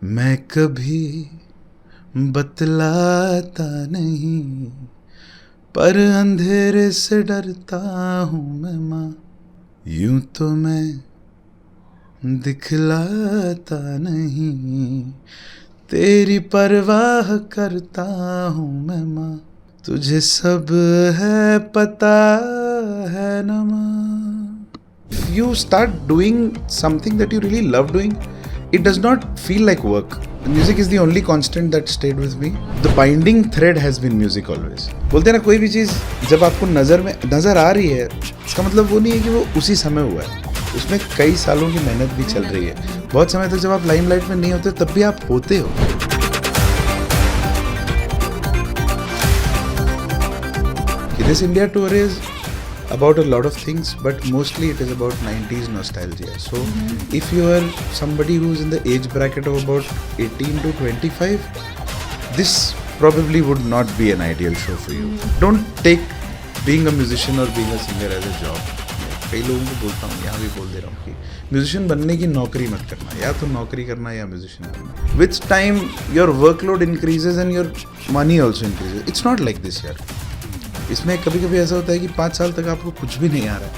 मैं कभी बतलाता नहीं, पर अंधेरे से डरता हूँ मैं माँ। यूं तो मैं दिखलाता नहीं, तेरी परवाह करता हूँ मैं माँ। तुझे सब है पता है ना माँ। If you start doing something that you really love doing, it does not feel like work. The music is the only constant that stayed with me. The binding thread has been music always. बोलते हैं ना, कोई भी चीज़ जब आपको नज़र आ रही है, इसका मतलब वो नहीं है कि वो उसी समय हुआ है, उसमें कई सालों की मेहनत भी चल रही है। बहुत समय तक जब आप लाइमलाइट में नहीं होते तब भी आप होते हो। This India tour is about a lot of things, but mostly it is about 90s nostalgia. So if you are somebody who's in the age bracket of about 18 to 25, this probably would not be an ideal show for you. Don't take being a musician or being a singer as a job. कई लोगों को बोलता हूँ, यहाँ भी बोल दे रहा हूँ कि म्यूजिशियन बनने की नौकरी मत करना, या तो नौकरी करना या म्यूजिशियन बनना. With time your workload increases and your money also increases. It's not like this यार. इसमें कभी कभी ऐसा होता है कि 5 साल तक आपको कुछ भी नहीं आ रहा है,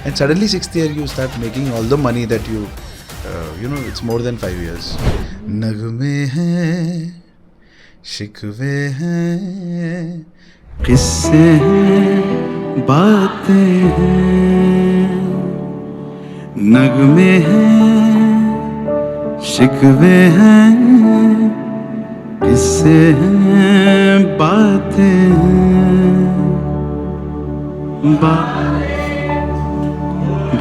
and suddenly 6th year you start making all the money that you know it's more than 5 years. नगमे हैं, शिकवे हैं, किस्से हैं, बातें हैं. नगमे हैं, शिकवे हैं, किस्से हैं, बातें हैं.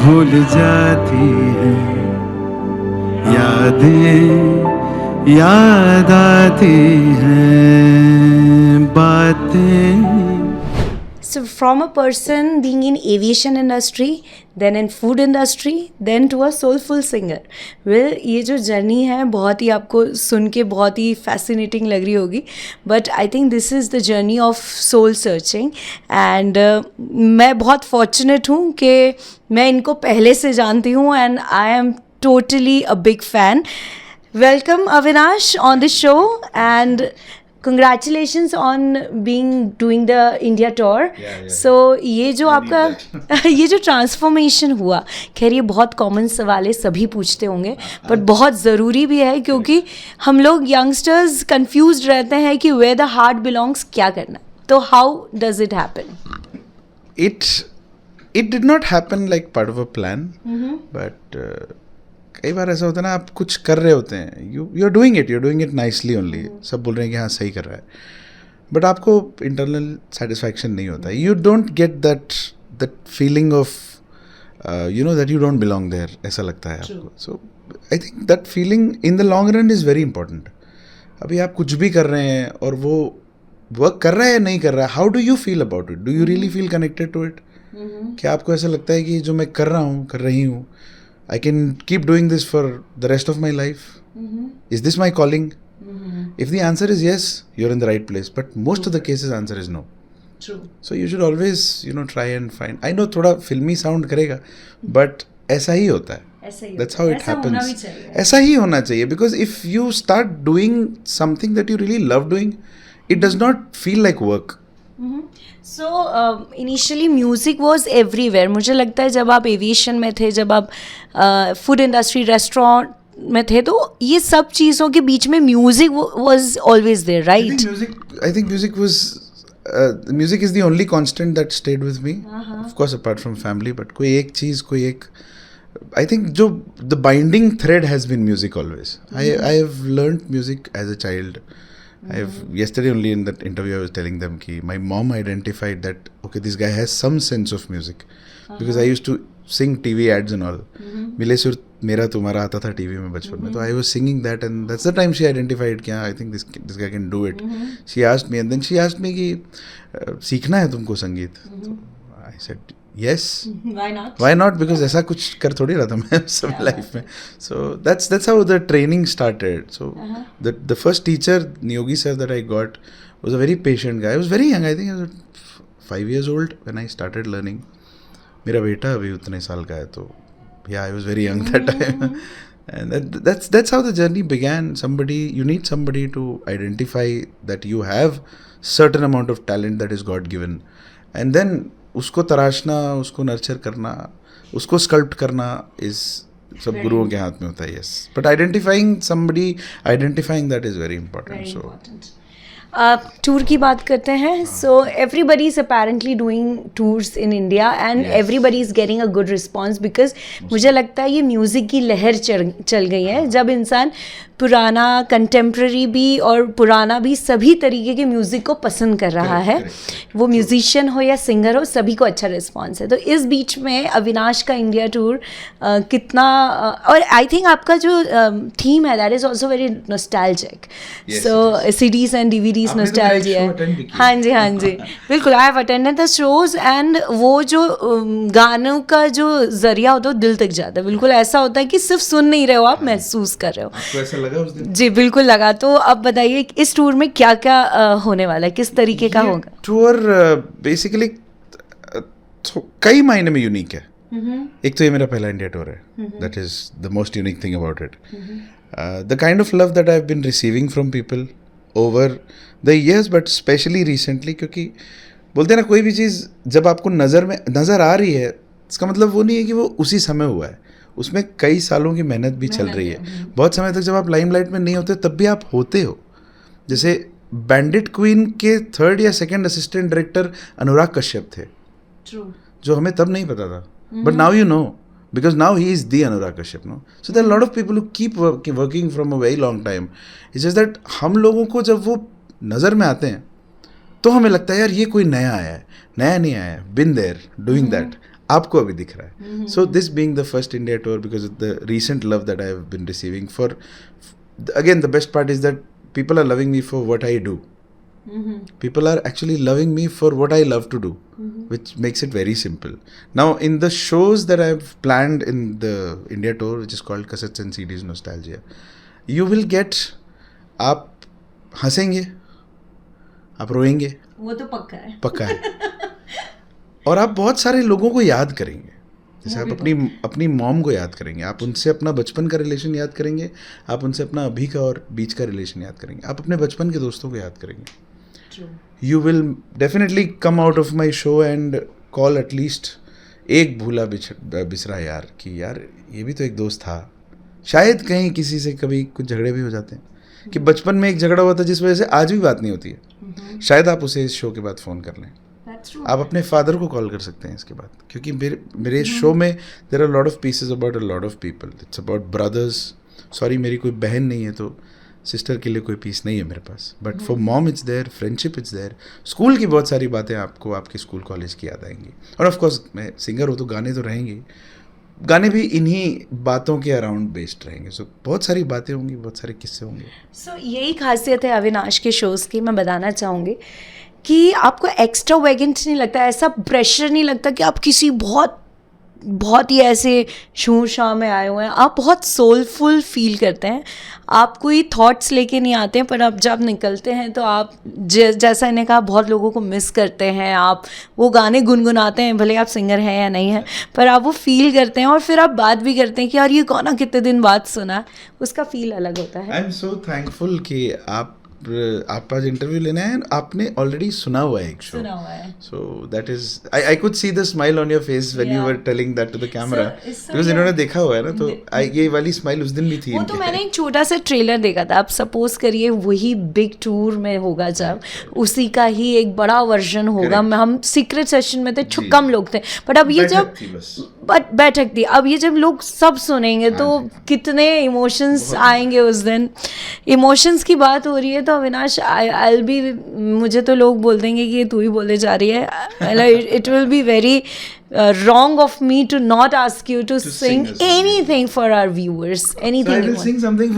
भूल जाती है, यादें याद आती हैं, बातें. So from a person being in aviation industry, then in food industry, then to a soulful singer. Well, ये जो जर्नी है बहुत ही आपको सुन के बहुत ही fascinating लग रही होगी, but I think this is the journey of soul searching. And मैं बहुत fortunate हूँ कि मैं इनको पहले से जानती हूँ, and I am totally a big fan. Welcome Avinash on the show, and congratulations on doing the India tour. So ये जो आपका ये जो ट्रांसफॉर्मेशन हुआ, खैर ये बहुत कॉमन सवाल है, सभी पूछते होंगे, बट बहुत ज़रूरी भी है क्योंकि हम लोग यंगस्टर्स कंफ्यूज रहते हैं कि where the heart belongs क्या करना. तो how does it happen? It did not happen like part of a plan, but कई बार ऐसा होता है ना, आप कुछ कर रहे होते हैं, you are doing it nicely only, सब बोल रहे हैं कि हाँ सही कर रहा है, बट आपको इंटरनल सेटिस्फैक्शन नहीं होता है. You don't get that feeling of you know that you don't belong there, ऐसा लगता है आपको. So I think that feeling in the long run is very important. अभी आप कुछ भी कर रहे हैं और वो वर्क कर रहा है या नहीं कर रहा है, how do you feel about it? Do you really feel connected to it? क्या आपको ऐसा लगता है कि जो मैं कर रहा हूँ, कर रही हूँ, I can keep doing this for the rest of my life? Is this my calling? If the answer is yes, you're in the right place. But most of the cases, answer is no. True. So you should always, try and find. I know थोड़ा फिल्मी sound करेगा, but ऐसा ही होता है. That's how it happens. ऐसा ही होना चाहिए. Because if you start doing something that you really love doing, it does not feel like work. So initially music was everywhere. मुझे लगता है जब आप एविएशन में थे, जब आप फूड इंडस्ट्री रेस्टोरेंट में थे, तो ये सब चीज़ों के बीच में music was always there, right? I think music is the only constant that stayed with me. Of course apart from family, but कोई एक चीज़, I think जो the binding thread has been music always. I have learned music as a child. Yesterday only in that interview I was telling them कि my mom identified that okay, this guy has some sense of music, because I used to sing TV ads and all. मिले सुर मेरा तुम्हारा आता था TV में बचपन में, तो I was singing that, and that's the time she identified कि I think this guy can do it. She asked me, and then she asked me कि सीखना है तुमको संगीत? तो I said yes. Why not? Because ऐसा कुछ कर थोड़ी रहा था मैं सब लाइफ में. So that's how the training started. So the first teacher, Niyogi sir, that I got was a very patient guy. I was very young. I think I was 5 years old when I started learning. मेरा बेटा अभी उतने साल का है, तो yeah, I was very young that time. And that's how the journey began. You need somebody to identify that you have certain amount of talent that is God given, and then उसको तराशना, उसको nurture करना, उसको sculpt करना is सब गुरुओं के हाथ में होता है. Yes, but identifying that is very important. So tour की बात करते हैं. So everybody is apparently doing tours in India and everybody is getting a good response because मुझे लगता है ये म्यूज़िक की लहर चल गई है. जब इंसान पुराना, कंटेम्प्रेरी भी और पुराना भी सभी तरीके के म्यूज़िक को पसंद कर रहा है, वो म्यूजिशियन हो या सिंगर हो, सभी को अच्छा रिस्पॉन्स है. तो इस बीच में अविनाश का इंडिया टूर कितना और आई थिंक आपका जो थीम है that is also very nostalgic. So CDs and DVDs nostalgia है. हाँ जी, हाँ जी, बिल्कुल. आई have attended the shows and वो जो गानों का जो जरिया होता है वो दिल तक जाता है. बिल्कुल ऐसा होता है कि सिर्फ सुन नहीं रहे हो, आप महसूस कर रहे हो. जी बिल्कुल लगा. तो अब बताइए इस टूर में क्या क्या होने वाला है, किस तरीके का होगा? टूर बेसिकली कई मायने में यूनिक है. एक तो ये मेरा पहला इंडिया टूर है. That is the most unique thing about it. The kind of love that I have been receiving from people over the years, but specially recently, क्योंकि बोलते हैं ना कोई भी चीज़ जब आपको नज़र आ रही है, इसका मतलब वो नहीं है कि वो उसी समय हुआ है. उसमें कई सालों की मेहनत भी चल रही है. बहुत समय तक जब आप लाइमलाइट में नहीं होते तब भी आप होते हो. जैसे बैंडिट क्वीन के 3rd या 2nd assistant director Anurag Kashyap थे. True. जो हमें तब नहीं पता था, but now you know, because now he is the Anurag Kashyap. No, so there are lot of people who keep working from a very long time. It's just that हम लोगों को जब वो नज़र में आते हैं तो हमें लगता है यार ये कोई नया आया है. नया नहीं आया है, बिन देयर डूइंग दैट. आपको अभी दिख रहा है. So this being the first India tour, because of the recent love that I have been receiving for, again the best part is that people are loving me for what I do. People are actually loving me for what I love to do, which makes it very simple. Now, in the shows that I've planned in the India tour, which is called Cassettes and CDs Nostalgia, you will get, आप हंसेंगे, आप रोएंगे, वो तो पक्का है. और आप बहुत सारे लोगों को याद करेंगे. जैसे आप अपनी मॉम को याद करेंगे, आप उनसे अपना बचपन का रिलेशन याद करेंगे, आप उनसे अपना अभी का और बीच का रिलेशन याद करेंगे, आप अपने बचपन के दोस्तों को याद करेंगे. You will definitely come out of my show and call at least एक भूला बिसरा यार, कि यार ये भी तो एक दोस्त था. शायद कहीं किसी से कभी कुछ झगड़े भी हो जाते हैं, कि बचपन में एक झगड़ा हुआ था जिस वजह से आज भी बात नहीं होती है. शायद आप उसे इस शो के बाद फ़ोन कर लें. आप अपने फादर को कॉल कर सकते हैं इसके बाद, क्योंकि मेरे शो में there are lot of pieces about a lot of people. It's about brothers. Sorry मेरी कोई बहन नहीं है तो सिस्टर के लिए कोई पीस नहीं है मेरे पास, but for mom it's there, friendship it's there. School की बहुत सारी बातें आपको आपके स्कूल कॉलेज की याद आएंगी. और ऑफ कोर्स मैं सिंगर हूँ तो गाने तो रहेंगे, गाने भी इन्हीं बातों के अराउंड बेस्ड रहेंगे. सो बहुत सारी बातें होंगी, बहुत सारे किस्से होंगे. सो यही खासियत है अविनाश के शोज़ की. मैं बताना चाहूँगी कि आपको एक्स्ट्रा वैगेंट नहीं लगता, ऐसा प्रेशर नहीं लगता कि आप किसी बहुत ही ऐसे शूर शाह में आए हुए हैं. आप बहुत सोलफुल फील करते हैं. आप कोई थॉट्स लेके नहीं आते हैं, पर आप जब निकलते हैं तो आप जैसा इन्हें कहा बहुत लोगों को मिस करते हैं. आप वो गाने गुनगुनाते हैं, भले आप सिंगर हैं या नहीं हैं, पर आप वो फील करते हैं और फिर आप बात भी करते हैं कि यार ये गाना कितने दिन बाद सुना. उसका फील अलग होता है. आई एम सो थैंकफुल कि आप आज इंटरव्यू लेना है, आपने ऑलरेडी सुना हुआ है एक show. So that is I could see the smile on your face when you were telling that to the camera, because इन्होंने देखा हुआ है ना. तो ये वाली स्माइल उस दिन भी थी. वो तो मैंने एक छोटा सा ट्रेलर देखा था. आप सपोज करिए वही बिग टूर में होगा, जब उसी का ही एक बड़ा वर्जन होगा. हम सीक्रेट सेशन में थे, कम लोग थे, बट अब ये जब बैठक थी, अब ये जब लोग सब सुनेंगे तो कितने इमोशंस आएंगे उस दिन. इमोशंस की बात हो रही है तो अविनाश आई बी, मुझे तो लोग बोल देंगे कि ये तू ही बोले जा रही है. It will be very wrong of me to not ask you to sing anything for our viewers. Anything. So I will sing something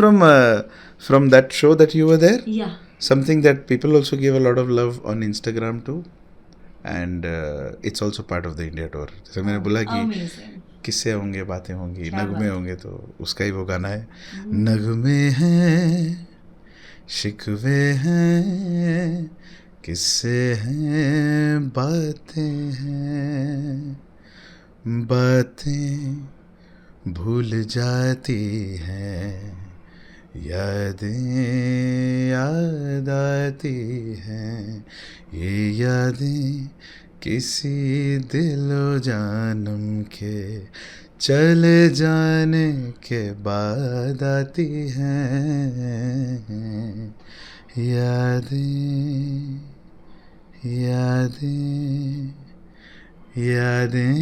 from that show that you were there. Yeah. Something that people also gave a lot of love on Instagram too, and it's also part of the India tour. जैसे मैंने बोला कि किस्से होंगे, बातें होंगी, नगमे होंगे, तो उसका ही वो गाना है. नगमे हैं, शिकवे हैं, किस्से हैं, बातें हैं, बातें भूल जाती हैं, यादें याद आती हैं, ये यादें किसी दिलो जानम के चले जाने के बाद आती हैं, यादें यादें यादें.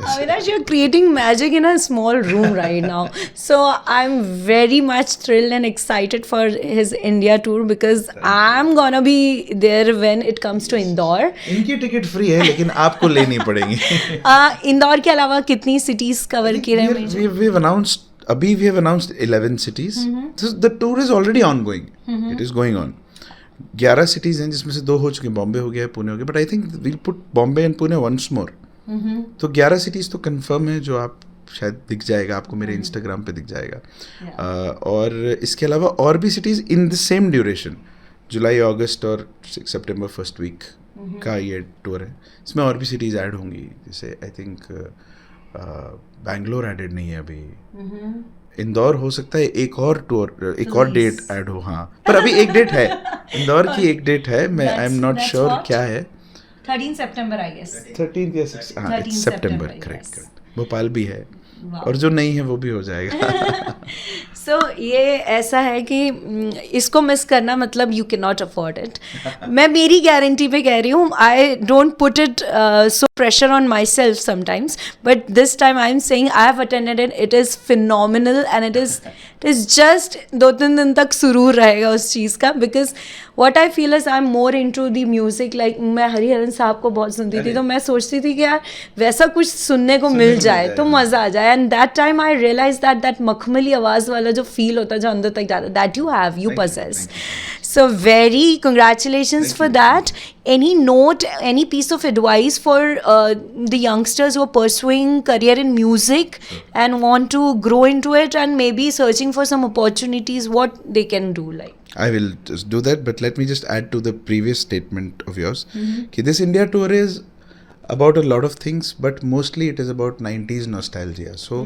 Avinash, you're creating magic in a small room right now. So I'm very much thrilled and excited for his India tour because I'm gonna be there when it comes to Indore. इनकी ticket free है लेकिन आपको लेनी पड़ेगी. इंदौर के अलावा कितनी cities cover की रहे हैं? We've announced, अभी we have announced 11 cities. So the tour is already ongoing. It is going on. 11 cities हैं जिसमें से 2 हो चुके, बॉम्बे हो गया, पुणे हो गया, but I think we'll put Bombay and Pune once more. तो 11 सिटीज़ तो कंफर्म है, जो आप शायद दिख जाएगा आपको मेरे इंस्टाग्राम पे दिख जाएगा. और इसके अलावा और भी cities in the same duration, जुलाई अगस्त और सितंबर फर्स्ट वीक का ये टूर है. इसमें और भी सिटीज़ ऐड होंगी, जैसे आई थिंक बैंगलोर एडेड नहीं है अभी, इंदौर हो सकता है एक और टूर, एक और डेट ऐड हो. हाँ, पर अभी एक डेट है, इंदौर की एक डेट है, मैं आई एम नॉट श्योर क्या है. 13 September, I guess. 13th या 6, हाँ, 13 सितंबर, September, करेक्ट. yes. भोपाल भी है, और जो नहीं है वो भी हो जाएगा. सो ये ऐसा है कि इसको मिस करना मतलब you can not afford it. मैं मेरी गारंटी पे कह रही हूँ, I don't put it so pressure on myself sometimes, but this time I am saying I have attended it, it is phenomenal and it is just 2-3 दिन तक सुरूर रहेगा उस चीज़ का. Because what I feel is I am more into the music. Like मैं हरिहरन साहब को बहुत सुनती थी, तो मैं सोचती थी कि यार वैसा कुछ सुनने को मिल जाए तो मज़ा आ जाए. And that time I realize that मखमली आवाज़ वाला जो फील होता है, जो अंदर तक जाता है, that you have, you possess. So very congratulations for that. Any note, any piece of advice for the youngsters who are pursuing career in music and want to grow into it and maybe searching for some opportunities, what they can do like? I will just do that, but let me just add to the previous statement of yours. कि this India tour is about a lot of things, but mostly it is about 90s nostalgia. So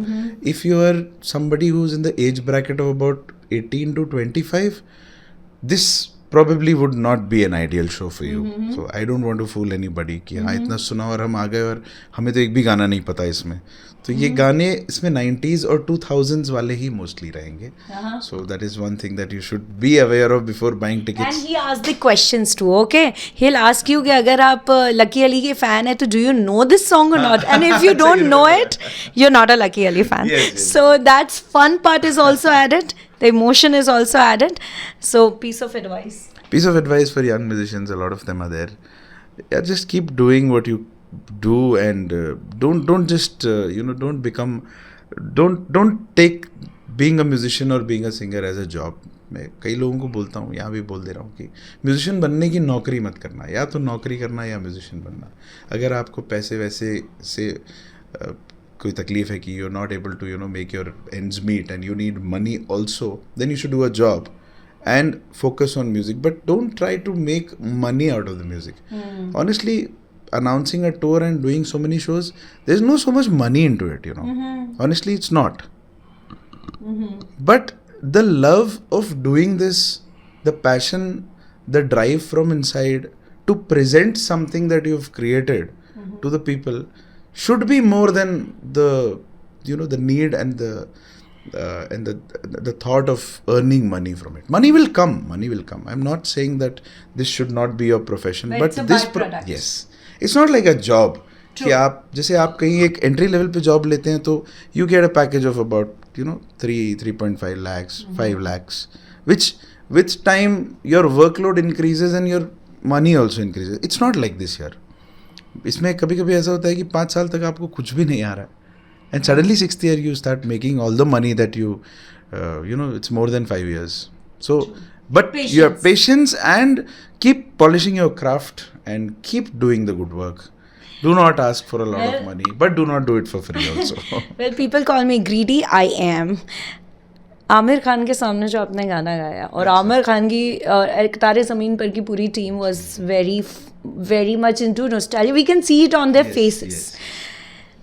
if you are somebody who's in the age bracket of about 18 to 25, this probably would not be an ideal show for you. So I don't want to fool anybody कि हाँ इतना सुना और हम आ गए और हमें तो एक भी गाना नहीं पता इसमें. तो ये गाने इसमें 90s और 2000s वाले ही मोस्टली रहेंगे. So that is one thing that you should be aware of before buying tickets. And he asked the questions too, okay? He'll ask you कि अगर आप लकी अली के fan है तो do you know this song or not? And if you don't know it, you're not a Lucky Ali fan. Yes. So that's fun part is also added. The emotion is also added. So piece of advice. Piece of advice for young musicians, a lot of them are there. Yeah, just keep doing what you do, and don't just don't take being a musician or being a singer as a job. मैं कई लोगों को बोलता हूँ, यहाँ भी बोल दे रहा हूँ कि म्यूजिशियन बनने की नौकरी मत करना, या तो नौकरी करना या म्यूजिशियन बनना. अगर आपको पैसे वैसे से कोई तकलीफ है कि you are not able to make your ends meet and you need money also, then you should do a job and focus on music, but don't try to make money out of the music. Honestly, announcing a tour and doing so many shows, there's no so much money into it, honestly it's not. But the love of doing this, the passion, the drive from inside to present something that you've created to the people should be more than the the need and the thought of earning money from it. Money will come. I'm not saying that this should not be your profession, but it's a this byproduct. yes, it's not like a job. कि आप जैसे आप कहीं एक entry level पे job लेते हैं तो you get a package of about 3.5 lakhs, 5 lakhs, which with time your workload increases and your money also increases. It's not like this here. इसमें कभी कभी ऐसा होता है कि 5 साल तक आपको कुछ भी नहीं आ रहा है, and suddenly 6th year you start making all the money that you it's more than 5 years. So but your patience and keep polishing your craft and keep doing the good work. Do not ask for a lot of money, but do not do it for free also. Well, people call me greedy. I am. Aamir Khan के सामने जो आपने गाना गाया, और आमिर खान की तारे ज़मीन पर की पूरी team was very very much into nostalgia. We can see it on their faces.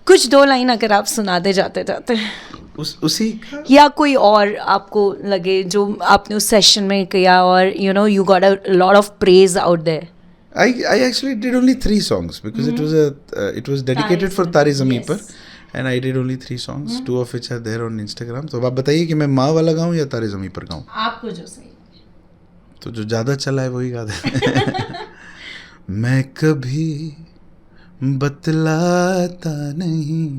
कुछ 2 लाइन अगर आप सुना दे जाते जाते, उसी का या कोई और आपको लगे जो आपने उस सेशन में किया और you know you got a lot of praise out there. I actually did only 3 songs because it was dedicated for Tare Zameen Par, and I did only 3 songs, 2 of which are there on Instagram. तो अब आप बताइए कि मैं माँ वाला गाऊँ या तारे ज़मीं पर गाऊँ? आपको जो सही. तो जो ज़्यादा चला है वही गा दे. मैं कभी बतलाता नहीं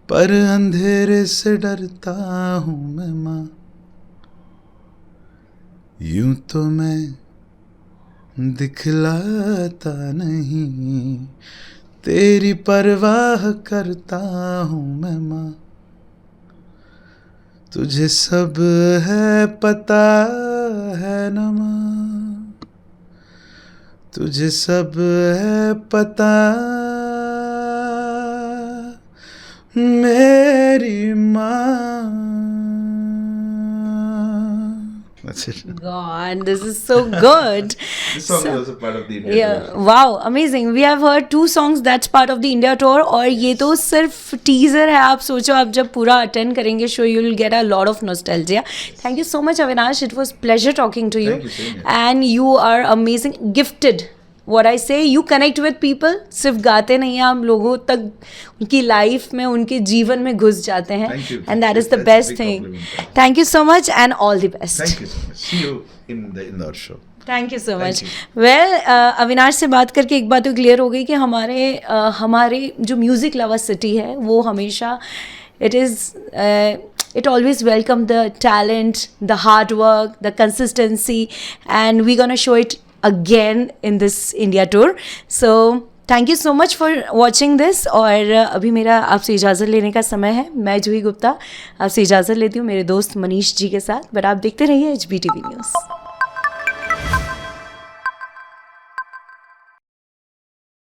पर अंधेरे से डरता हूँ मैं माँ, यूं तो मैं दिखलाता नहीं तेरी परवाह करता हूँ मैं माँ, तुझे सब है पता है न माँ, तुझे सब है पता मेरी माँ. That's it. God, this is so good. This song is also part of the India Yeah, tour. wow, amazing. We have heard 2 songs that's part of the India tour. और ये तो सिर्फ टीजर है. आप सोचो आप जब पूरा अटेंड करेंगे show you will get a lot of nostalgia. Thank you so much Avinash. It was pleasure talking to you. Thank you, same here. And you are amazing, gifted. What I say, you connect with people. सिर्फ गाते नहीं हैं, हम लोगों तक उनकी life में, उनके जीवन में घुस जाते हैं. Thank you. And that is the That's a best big thing. compliment. Thank you so much and all the best. Thank you so much. See you in the Indore show. Thank you so much. Thank well Avinash से बात करके एक बात तो clear हो गई कि हमारे जो म्यूज़िक लवर सिटी है वो हमेशा it always welcome the talent, the hard work, the consistency, and we're gonna show it again in this India tour. So thank you so much for watching this. और अभी मेरा आपसे इजाज़त लेने का समय है. मैं जूही गुप्ता आपसे इजाज़त लेती हूँ मेरे दोस्त मनीष जी के साथ. बट आप देखते रहिए HBTV न्यूज़.